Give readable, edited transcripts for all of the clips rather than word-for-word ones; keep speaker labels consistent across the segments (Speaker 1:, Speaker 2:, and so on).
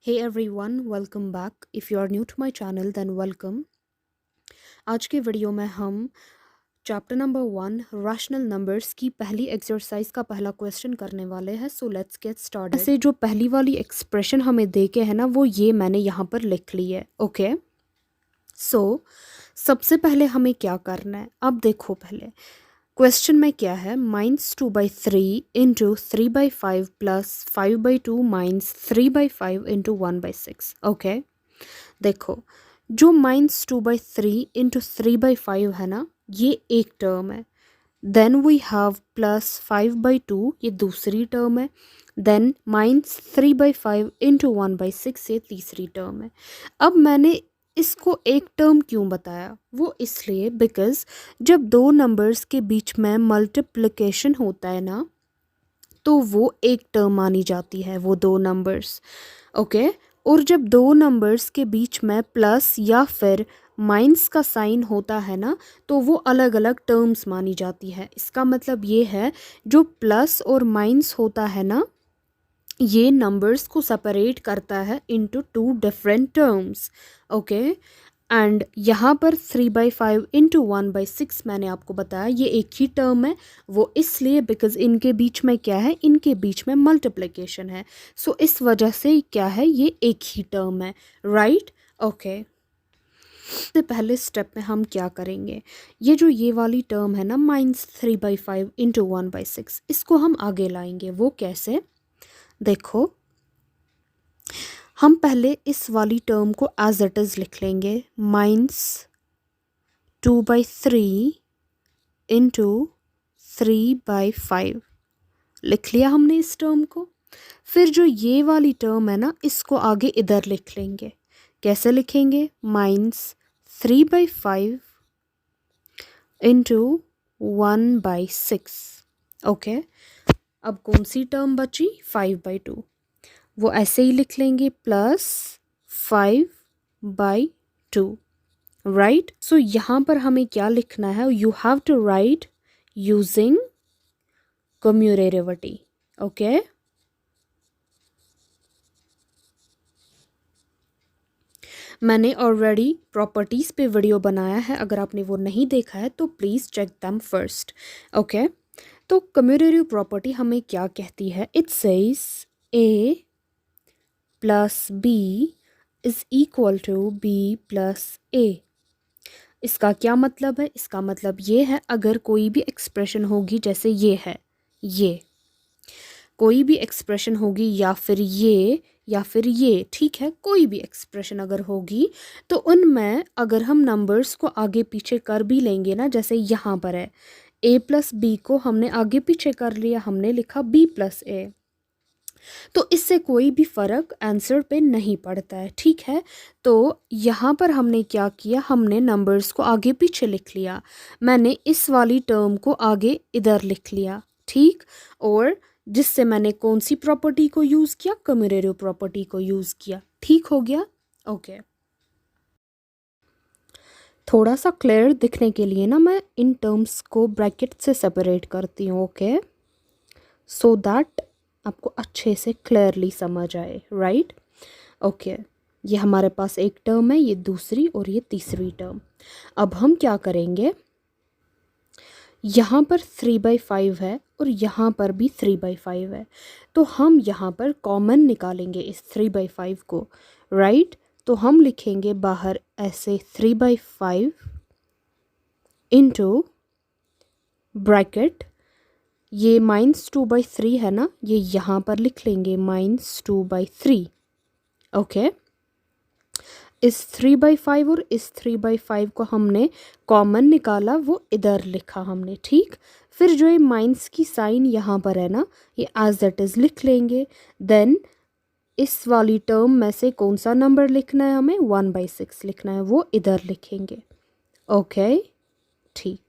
Speaker 1: Hey everyone, welcome back. If you are new to my channel, then welcome. आज के video में हम chapter number 1 rational numbers की पहली एक्सरसाइज का पहला क्वेश्चन करने वाले हैं. So let's get started. ऐसे जो पहली वाली एक्सप्रेशन हमें दे के है ना, वो ये मैंने यहाँ पर लिख ली है. ओके, सो सबसे पहले हमें क्या करना है, अब देखो पहले क्वेश्चन में क्या है. -2/3 into 3/5 plus 5/2 minus 3/5 into 1/6. Okay, देखो जो -2/3 इंटू 3/5 है ना, ये एक टर्म है. देन वी हैव प्लस 5/2, ये दूसरी टर्म है. देन -3/5 इंटू 1/6, ये तीसरी टर्म है. अब मैंने इसको एक टर्म क्यों बताया, वो इसलिए बिकॉज जब दो नंबर्स के बीच में मल्टीप्लिकेशन होता है ना, तो वो एक टर्म मानी जाती है, वो दो नंबर्स. ओके, और जब दो नंबर्स के बीच में प्लस या फिर माइनस का साइन होता है ना, तो वो अलग अलग टर्म्स मानी जाती है. इसका मतलब ये है, जो प्लस और माइनस होता है ना, ये नंबर्स को सेपरेट करता है into two different terms. Okay, and यहाँ पर 3/5 इंटू 1/6 मैंने आपको बताया ये एक ही टर्म है. वो इसलिए बिकॉज इनके बीच में क्या है, इनके बीच में मल्टीप्लिकेशन है. सो इस वजह से क्या है, ये एक ही टर्म है. Right, okay. सबसे पहले स्टेप में हम क्या करेंगे, ये जो ये वाली टर्म है ना -3/5 इंटू 1/6, इसको हम आगे लाएंगे. वो कैसे, देखो हम पहले इस वाली टर्म को एज इट इज़ लिख लेंगे. -2/3 इंटू 3/5 लिख लिया हमने इस टर्म को. फिर जो ये वाली टर्म है ना, इसको आगे इधर लिख लेंगे. कैसे लिखेंगे, -3/5 इंटू 1/6. ओके, अब कौन सी टर्म बची, 5/2, वो ऐसे ही लिख लेंगे प्लस 5/2. राइट, सो यहाँ पर हमें क्या लिखना है, you have to write using commutativity. Okay, मैंने ऑलरेडी प्रॉपर्टीज़ पे वीडियो बनाया है, अगर आपने वो नहीं देखा है तो please check them first. Okay, तो कम्यूरेटिव प्रॉपर्टी हमें क्या कहती है, it says A plus B is equal to B plus A. इसका क्या मतलब है, इसका मतलब ये है, अगर कोई भी एक्सप्रेशन होगी, जैसे ये है, ये कोई भी एक्सप्रेशन होगी या फिर ये, ठीक है, कोई भी एक्सप्रेशन अगर होगी, तो उनमें अगर हम नंबर्स को आगे पीछे कर भी लेंगे ना, जैसे यहाँ पर है A प्लस B को हमने आगे पीछे कर लिया, हमने लिखा B प्लस A, तो इससे कोई भी फ़र्क आंसर पे नहीं पड़ता है. ठीक है, तो यहाँ पर हमने क्या किया, हमने नंबर्स को आगे पीछे लिख लिया. मैंने इस वाली टर्म को आगे इधर लिख लिया. ठीक, और जिससे मैंने कौन सी प्रॉपर्टी को यूज़ किया, कम्यूटेटिव प्रॉपर्टी को यूज़ किया. ठीक हो गया. ओके, थोड़ा सा क्लियर दिखने के लिए ना मैं इन टर्म्स को ब्रैकेट से सेपरेट करती हूँ. ओके, सो दैट आपको अच्छे से क्लियरली समझ आए. राइट, ओके, ये हमारे पास एक टर्म है, ये दूसरी और ये तीसरी टर्म. अब हम क्या करेंगे, यहाँ पर 3/5 है और यहाँ पर भी 3/5 है, तो हम यहाँ पर कॉमन निकालेंगे इस 3/5 को. राइट, तो हम लिखेंगे बाहर ऐसे 3/5 इंटू ब्रैकेट, ये -2/3 है ना, ये यहाँ पर लिख लेंगे -2/3. ओके, इस 3/5 और इस 3/5 को हमने कॉमन निकाला, वो इधर लिखा हमने. ठीक, फिर जो ये माइनस की साइन यहाँ पर है ना, ये एज इट इज़ लिख लेंगे. देन इस वाली टर्म में से कौन सा नंबर लिखना है हमें, 1/6 लिखना है, वो इधर लिखेंगे. ओके, ठीक.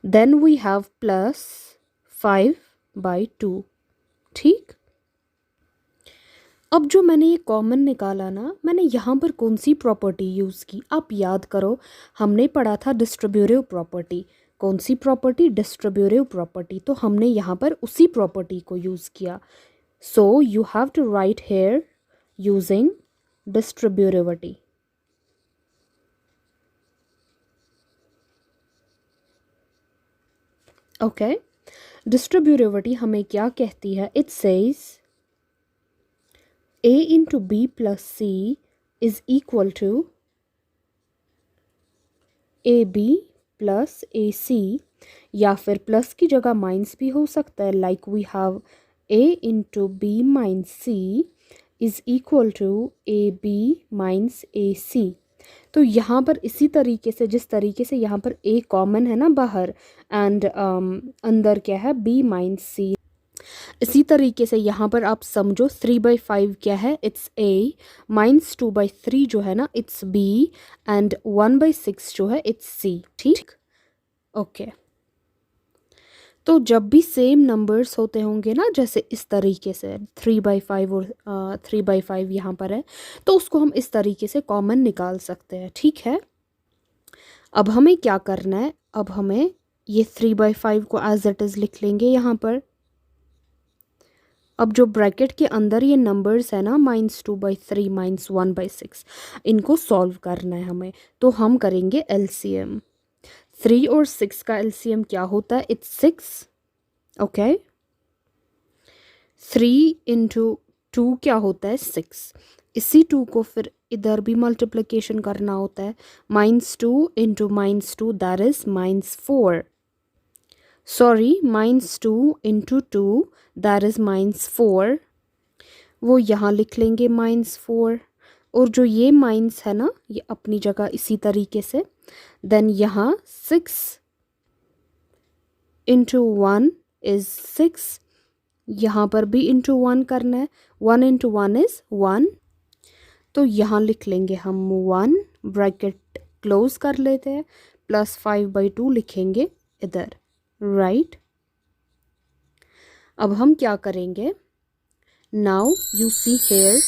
Speaker 1: Then we have plus 5/2. ठीक, अब जो मैंने ये कॉमन निकाला ना, मैंने यहाँ पर कौन सी प्रॉपर्टी यूज़ की, आप याद करो, हमने पढ़ा था डिस्ट्रीब्यूटिव प्रॉपर्टी. कौन सी प्रॉपर्टी, डिस्ट्रीब्यूटिव प्रॉपर्टी, तो हमने यहाँ पर उसी प्रॉपर्टी को यूज़ किया. So you have to write here using distributivity. Okay, distributivity हमें क्या कहती है? It says a into b plus c is equal to ab plus ac, या फिर प्लस की जगह माइनस भी हो सकता है, like we have a into b minus c is equal to ab minus ac. तो यहाँ पर इसी तरीके से, जिस तरीके से यहाँ पर a कॉमन है ना बाहर, एंड अंदर क्या है b माइनस c, इसी तरीके से यहाँ पर आप समझो 3/5 क्या है? इट्स a, -2/3 जो है ना इट्स b, एंड 1/6 जो है इट्स c. ठीक, ओके. तो जब भी सेम नंबर्स होते होंगे ना, जैसे इस तरीके से 3/5 और 3/5 यहाँ पर है, तो उसको हम इस तरीके से कॉमन निकाल सकते हैं. ठीक है, अब हमें क्या करना है? अब हमें ये 3/5 को एज इट इज़ लिख लेंगे यहाँ पर. अब जो ब्रैकेट के अंदर ये नंबर्स है ना, -2/3 -1/6, इनको सॉल्व करना है हमें. तो हम करेंगे एलसीएम. 3 और 6 का एलसीएम क्या होता है? इट्स 6. ओके, 3 इंटू 2 क्या होता है? 6. इसी 2 को फिर इधर भी मल्टीप्लिकेशन करना होता है. -2 into -2 that is -4. Sorry, -2 into 2 that is -4. वो यहाँ लिख लेंगे -4. और जो ये माइनस है ना, ये अपनी जगह इसी तरीके से. देन यहाँ 6 इंटू 1 इज 6. यहाँ पर भी इंटू 1 करना है. 1 इंटू 1 इज 1. तो यहाँ लिख लेंगे हम 1, ब्रैकेट क्लोज कर लेते हैं, प्लस 5/2 लिखेंगे इधर. राइट, अब हम क्या करेंगे? नाउ यू सी हेयर,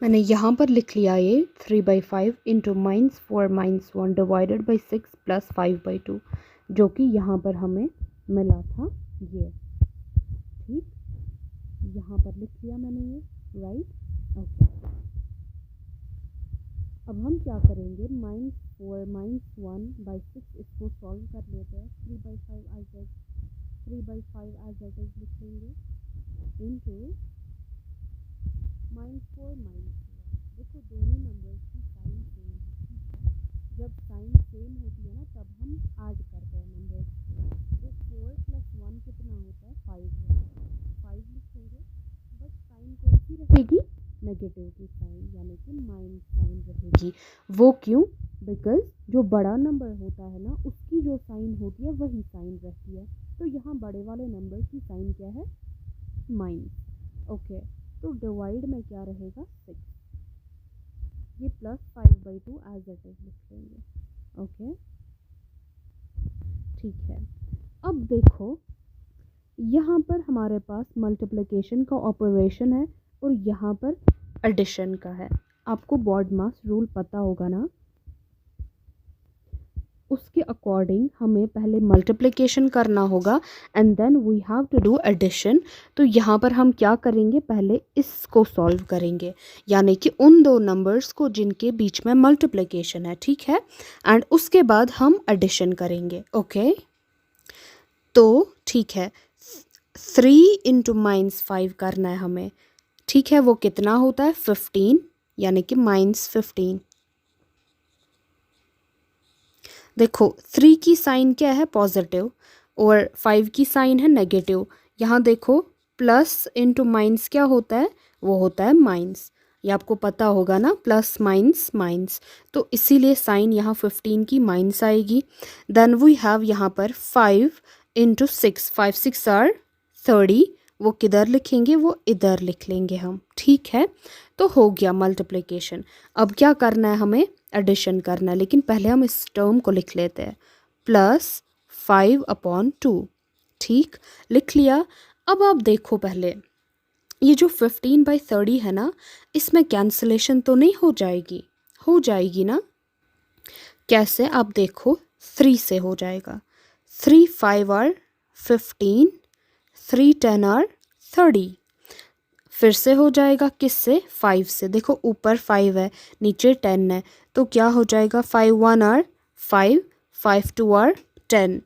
Speaker 1: मैंने यहाँ पर लिख लिया ये 3/5 इंटू -4 -1 डिवाइडेड बाई 6 प्लस 5/2, जो कि यहाँ पर हमें मिला था ये. ठीक, यहाँ पर लिख लिया मैंने ये. Right, okay. अब हम क्या करेंगे? -4 -1/6 इसको सॉल्व कर लेते हैं. 3/5 एज इट इज लिख लेंगे इंटू -4 -1. देखो दोनों नंबर्स की साइन सेम है. जब साइन सेम होती है ना, तब हम ऐड करते हैं नंबर्स को. तो 4 + 1 कितना होता है? 5 होता है. 5 लिखेंगे, बट साइन कौन सी रहेगी? नेगेटिव की साइन, यानी कि माइनस साइन रहेगी. वो क्यों? बिकॉज जो बड़ा नंबर होता है ना, उसकी जो साइन होती है वही साइन रहती है. तो यहाँ बड़े वाले नंबर की साइन क्या है? माइनस. ओके, तो डिवाइड में क्या रहेगा? 6. ये प्लस 5/2 एज इट इज लिख लेंगे. ओके, ठीक है. अब देखो, यहाँ पर हमारे पास मल्टीप्लिकेशन का ऑपरेशन है और यहाँ पर एडिशन का है. आपको बॉड मास रूल पता होगा ना, उसके अकॉर्डिंग हमें पहले मल्टीप्लिकेशन करना होगा and then we have to do addition. तो यहाँ पर हम क्या करेंगे? पहले इसको सॉल्व करेंगे, यानी कि उन दो नंबर्स को जिनके बीच में मल्टीप्लिकेशन है. ठीक है, एंड उसके बाद हम एडिशन करेंगे. ओके, तो ठीक है, 3 इंटू -5 करना है हमें. ठीक है, वो कितना होता है? 15, यानी कि -15. देखो 3 की साइन क्या है? पॉजिटिव, और 5 की साइन है नेगेटिव. यहाँ देखो प्लस इंटू माइनस क्या होता है? वो होता है माइनस. ये आपको पता होगा ना, प्लस माइनस माइनस. तो इसीलिए साइन यहाँ 15 की माइनस आएगी. देन वी हैव यहाँ पर 5 इंटू 6. 5 6 आर 30. वो किधर लिखेंगे? वो इधर लिख लेंगे हम. ठीक है, तो हो गया मल्टीप्लिकेशन. अब क्या करना है? हमें एडिशन करना है, लेकिन पहले हम इस टर्म को लिख लेते हैं. +5/2. ठीक, लिख लिया. अब आप देखो, पहले ये जो 15/30 है ना, इसमें कैंसलेशन तो नहीं हो जाएगी? हो जाएगी ना. कैसे? आप देखो, 3 से हो जाएगा. 3 5 आर 15, 3 10 आर 30. फिर से हो जाएगा किससे, 5 से। देखो ऊपर 5 है, नीचे 10 है, तो क्या हो जाएगा, 5 1 आर 5, 5 2 आर 10।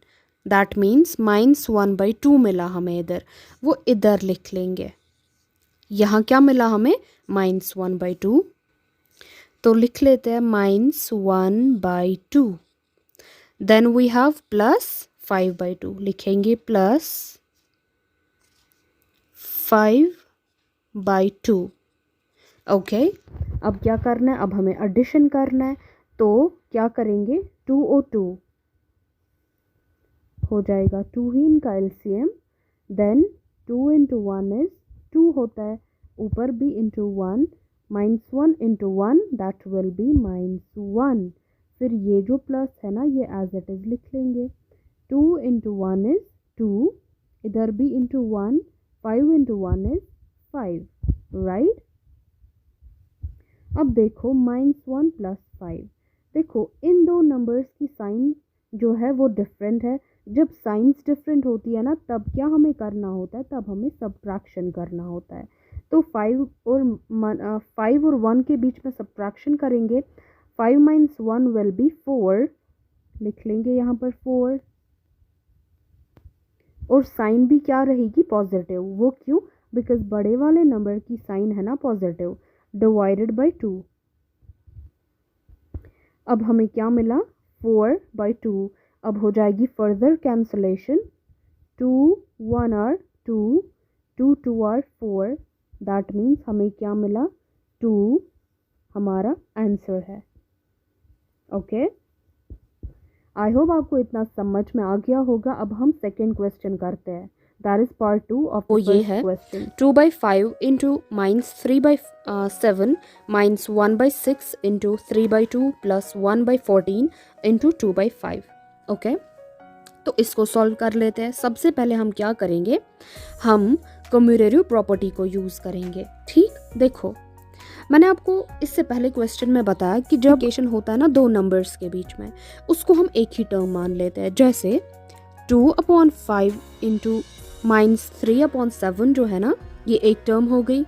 Speaker 1: दैट मीन्स -1/2 मिला हमें इधर, वो इधर लिख लेंगे। यहाँ क्या मिला हमें, -1/2, तो लिख लेते हैं -1/2। देन वी हैव +5/2, लिखेंगे +5/2। ओके, अब क्या करना है, अब हमें एडिशन करना है, तो क्या करेंगे, 2 और 2 हो जाएगा 2 ही इनका एलसीएम। देन 2 × 1 इज 2 होता है, ऊपर भी × 1, -1 × 1 दैट विल बी -1। फिर ये जो प्लस है ना, ये एज इट इज लिख लेंगे। 2 × 1 इज 2, इधर भी × 1, 5 × 1 इज 5, राइट। अब देखो -1 + 5, देखो इन दो नंबर्स की साइन जो है वो डिफरेंट है। जब साइंस डिफरेंट होती है ना, तब क्या हमें करना होता है, तब हमें सब्ट्रैक्शन करना होता है। तो 5 और 1 के बीच में सब्ट्रैक्शन करेंगे। 5 - 1 विल बी 4, लिख लेंगे यहाँ पर 4, और साइन भी क्या रहेगी, पॉजिटिव। वो क्यों, बिकॉज बड़े वाले नंबर की साइन है ना पॉजिटिव, डिवाइडेड बाय 2। अब हमें क्या मिला, 4/2। अब हो जाएगी further cancellation, 2 1 are 2, 2 2 are 4, that means हमें क्या मिला, 2 हमारा आंसर है। ओके, आई होप आपको इतना समझ में आ गया होगा। अब हम सेकेंड क्वेश्चन करते हैं, that is part 2 of the
Speaker 2: ये है
Speaker 1: क्वेश्चन।
Speaker 2: 2/5 × -3/7 -1/6 × 3/2 + 1/14 × 2/5। ओके, तो इसको सॉल्व कर लेते हैं। सबसे पहले हम क्या करेंगे, हम कम्यूटेटिव प्रॉपर्टी को यूज़ करेंगे। ठीक, देखो मैंने आपको इससे पहले क्वेश्चन में बताया कि जब एडिशन होता है ना दो नंबर्स के बीच में, उसको हम एक ही टर्म मान लेते हैं। जैसे 2/5 × -3/7 जो है ना, ये एक टर्म हो गई।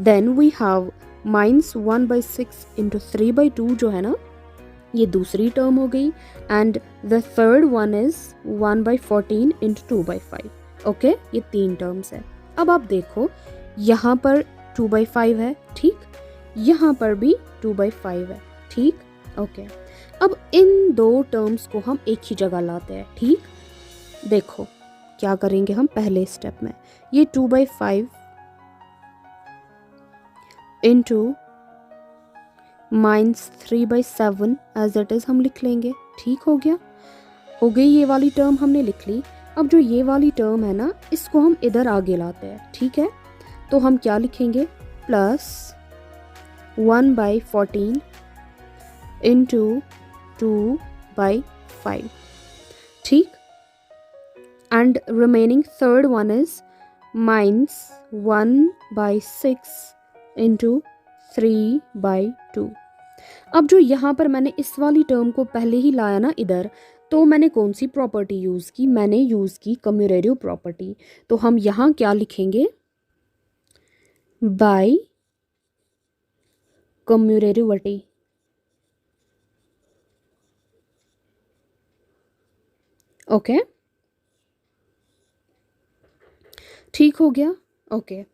Speaker 2: देन वी हैव -1/6 × 3/2 जो है ना, ये दूसरी टर्म हो गई। And the third one is 1/14 × 2/5। Okay, ये 3 टर्म्स है। अब आप देखो यहाँ पर 2/5 है, ठीक, यहाँ पर भी 2/5 है, ठीक। ओके, अब इन दो टर्म्स को हम एक ही जगह लाते हैं। ठीक, देखो क्या करेंगे हम पहले स्टेप में, ये 2/5 × -3/7 एज इट इज हम लिख लेंगे। ठीक हो गया, हो गई ये वाली टर्म हमने लिख ली। अब जो ये वाली टर्म है ना, इसको हम इधर आगे लाते हैं। ठीक है, तो हम क्या लिखेंगे, +1/14 × 2/5। ठीक, and remaining third one is -1/6 × 3/2। अब जो यहाँ पर मैंने इस वाली टर्म को पहले ही लाया ना इधर, तो मैंने कौन सी प्रॉपर्टी यूज़ की, मैंने यूज़ की कम्यूटेटिव प्रॉपर्टी। तो हम यहाँ क्या लिखेंगे, बाय कम्यूटेटिविटी। ओके, ठीक हो गया। ओके,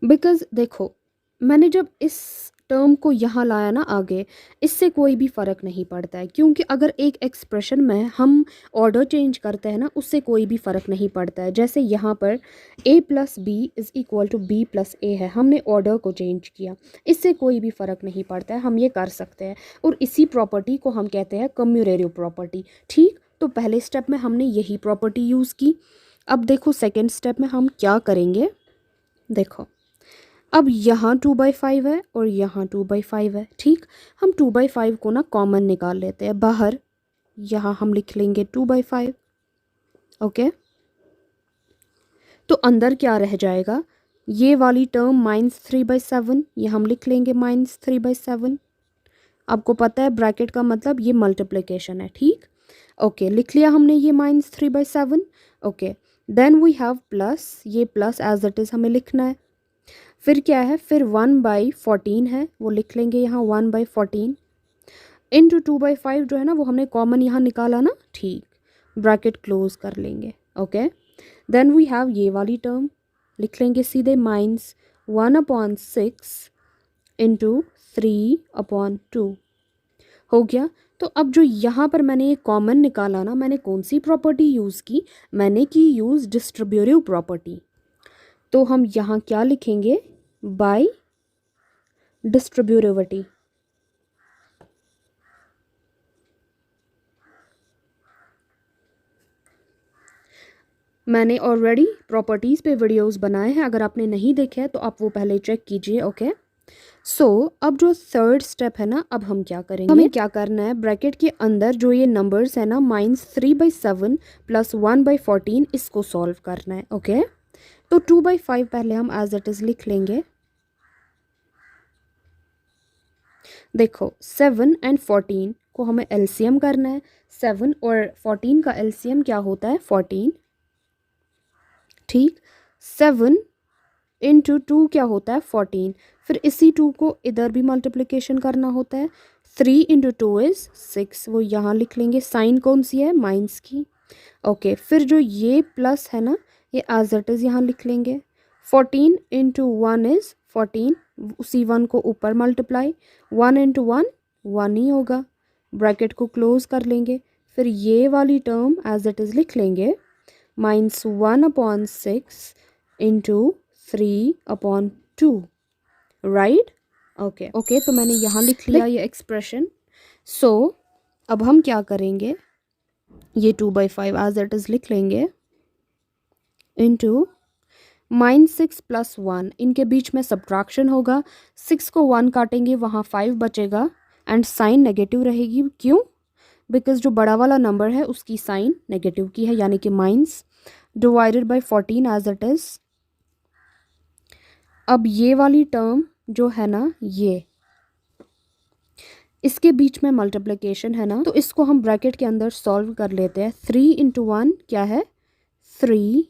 Speaker 2: बिकॉज देखो मैंने जब इस टर्म को यहाँ लाया ना आगे, इससे कोई भी फ़र्क नहीं पड़ता है, क्योंकि अगर एक एक्सप्रेशन में हम ऑर्डर चेंज करते हैं ना, उससे कोई भी फ़र्क नहीं पड़ता है। जैसे यहाँ पर a + b = b + a है, हमने ऑर्डर को चेंज किया, इससे कोई भी फ़र्क नहीं पड़ता है, हम ये कर सकते हैं। और इसी प्रॉपर्टी को हम कहते हैं कम्यूटेटिव प्रॉपर्टी। ठीक, तो पहले स्टेप में हमने यही प्रॉपर्टी यूज़ की। अब देखो सेकेंड स्टेप में हम क्या करेंगे, देखो अब यहाँ 2/5 है और यहाँ 2/5 है। ठीक, हम 2/5 को ना कॉमन निकाल लेते हैं बाहर, यहाँ हम लिख लेंगे 2/5। ओके, तो अंदर क्या रह जाएगा, ये वाली टर्म -3/7, ये हम लिख लेंगे -3/7। आपको पता है ब्रैकेट का मतलब ये मल्टीप्लिकेशन है। ठीक, ओके, लिख लिया हमने ये -3/7। Okay, then we have plus, ये प्लस एज इट इज़ हमें लिखना है। फिर क्या है, फिर 1/14 है, वो लिख लेंगे यहाँ 1/14 इंटू 2/5 जो है ना वो हमने कॉमन यहाँ निकाला ना, ठीक, ब्रैकेट क्लोज कर लेंगे। ओके, देन वी हैव ये वाली टर्म लिख लेंगे सीधे -1/6 इंटू 3/2 हो गया। तो अब जो यहाँ पर मैंने ये कॉमन निकाला ना, मैंने कौन सी प्रॉपर्टी यूज़ की, मैंने की यूज़ डिस्ट्रीब्यूटिव प्रॉपर्टी। तो हम यहाँ क्या लिखेंगे, बाय डिस्ट्रीब्यूटिविटी। मैंने ऑलरेडी प्रॉपर्टीज़ पे वीडियोस बनाए हैं, अगर आपने नहीं देखे हैं तो आप वो पहले चेक कीजिए। ओके, सो अब जो थर्ड स्टेप है ना, अब हम क्या करेंगे, हमें क्या करना है, ब्रैकेट के अंदर जो ये नंबर्स है ना -3/7 + 1/14 इसको सॉल्व करना है। ओके, तो 2/5 पहले हम एज इट इज़ लिख लेंगे। देखो 7 और 14 को हमें एलसीएम करना है। 7 और 14 का एलसीएम क्या होता है, 14, ठीक। 7 इंटू 2 क्या होता है, 14। फिर इसी 2 को इधर भी मल्टीप्लिकेशन करना होता है। 3 इंटू 2 इज़ 6, वो यहाँ लिख लेंगे। साइन कौन सी है, माइनस की। ओके, फिर जो ये प्लस है ना, ये एज इट इज़ यहाँ लिख लेंगे। 14 इंटू 1 इज़ 14, उसी 1 को ऊपर मल्टीप्लाई। 1 इंटू 1 1 ही होगा, ब्रैकेट को क्लोज कर लेंगे। फिर ये वाली टर्म एज इट इज़ लिख लेंगे -1/6 इंटू 3/2, राइट। ओके ओके, तो मैंने यहाँ लिख लिया ये एक्सप्रेशन। सो अब हम क्या करेंगे, ये 2/5 एज इट इज़ लिख लेंगे इंटू -6 + 1, इनके बीच में सब्ट्रैक्शन होगा। 6 को 1 काटेंगे, वहाँ 5 बचेगा एंड साइन नेगेटिव रहेगी। क्यों, बिकॉज जो बड़ा वाला नंबर है उसकी साइन नेगेटिव की है, यानी कि minus divided by 14 as it is. अब ये वाली टर्म जो है ना, ये इसके बीच में मल्टीप्लिकेशन है ना, तो इसको हम ब्रैकेट के अंदर सॉल्व कर लेते हैं। 3 इंटू 1 क्या है, 3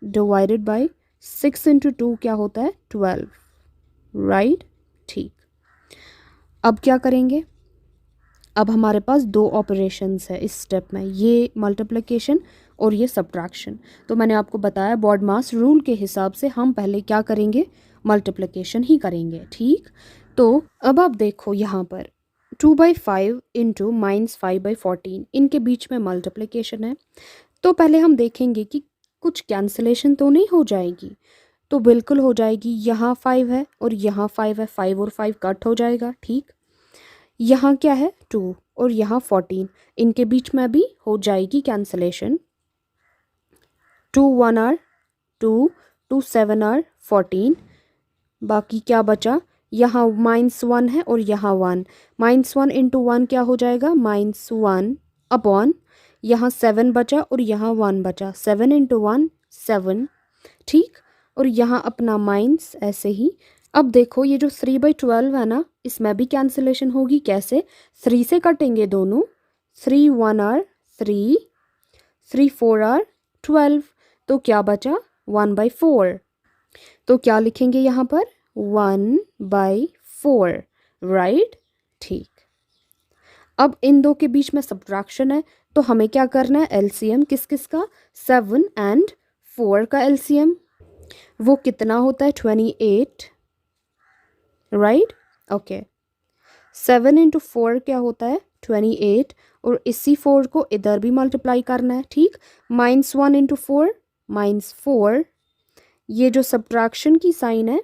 Speaker 2: डिवाइडेड बाय 6 इंटू 2 क्या होता है, 12, राइट, ठीक। अब क्या करेंगे, अब हमारे पास दो ऑपरेशंस है इस स्टेप में, ये मल्टीप्लिकेशन और ये सब्ट्रैक्शन। तो मैंने आपको बताया बॉडमास रूल के हिसाब से हम पहले क्या करेंगे, मल्टीप्लिकेशन ही करेंगे, ठीक। तो अब आप देखो यहाँ पर 2/5 इंटू -5/14, इनके बीच में मल्टीप्लिकेशन है। तो पहले हम देखेंगे कि कुछ कैंसिलेशन तो नहीं हो जाएगी, तो बिल्कुल हो जाएगी। यहाँ 5 है और यहाँ 5 है, 5 और 5 कट हो जाएगा, ठीक। यहाँ क्या है, 2 और यहाँ 14, इनके बीच में भी हो जाएगी कैंसिलेशन। 2 1 आर 2, 2 7 आर 14, बाकी क्या बचा, यहाँ -1 है और यहाँ 1, -1 इंटू 1 क्या हो जाएगा, -1 अपॉन यहाँ 7 बचा और यहाँ 1 बचा, 7 इंटू 1 7, ठीक। और यहाँ अपना माइनस ऐसे ही। अब देखो ये जो 3/12 है ना, इसमें भी कैंसिलेशन होगी। कैसे, 3 से कटेंगे दोनों, 3 1 आर 3, 3 4 आर 12, तो क्या बचा 1/4। तो क्या लिखेंगे यहाँ पर, 1/4, राइट, ठीक। अब इन दो के बीच में सब्ट्रैक्शन है, तो हमें क्या करना है, एलसीएम किस किस का, 7 और 4 का एलसीएम, वो कितना होता है, 28, राइट। ओके, 7 इंटू 4 क्या होता है, 28, और इसी 4 को इधर भी मल्टीप्लाई करना है, ठीक। -1 इंटू 4 -4, ये जो सब्ट्रैक्शन की साइन है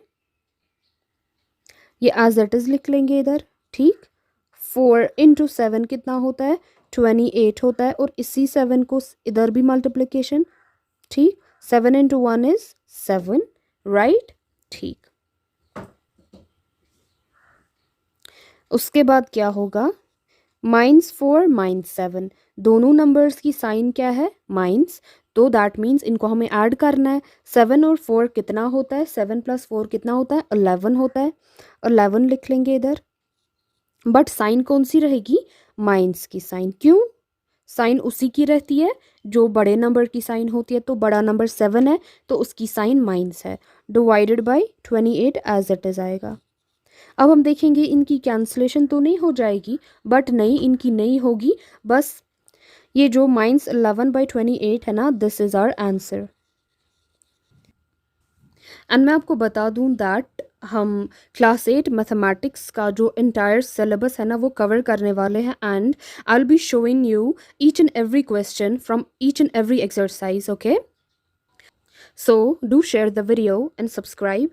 Speaker 2: ये एज इट इज़ लिख लेंगे इधर, ठीक। 4 इंटू 7 कितना होता है, 28 होता है, और इसी 7 को इधर भी मल्टीप्लिकेशन, ठीक। 7 इंटू 1 इज़ 7, राइट, ठीक। उसके बाद क्या होगा, -4 -7, दोनों नंबर्स की साइन क्या है, माइनस, तो दैट मीन्स इनको हमें ऐड करना है। 7 और 4 कितना होता है, 7 + 4 कितना होता है, 11 होता है, 11 लिख लेंगे इधर। बट साइन कौन सी रहेगी, माइनस की साइन। क्यों, साइन उसी की रहती है जो बड़े नंबर की साइन होती है, तो बड़ा नंबर 7 है तो उसकी साइन माइनस है, divided by 28 as it is आएगा। अब हम देखेंगे इनकी कैंसलेशन तो नहीं हो जाएगी, बट नहीं, इनकी नहीं होगी, बस ये जो -11/28 है ना, this is our answer. And मैं आपको बता दूं दैट हम क्लास 8 मैथमेटिक्स का जो इंटायर सिलेबस है ना वो कवर करने वाले हैं, and I will be showing you each and every question from each and every exercise, okay? So do share the video and subscribe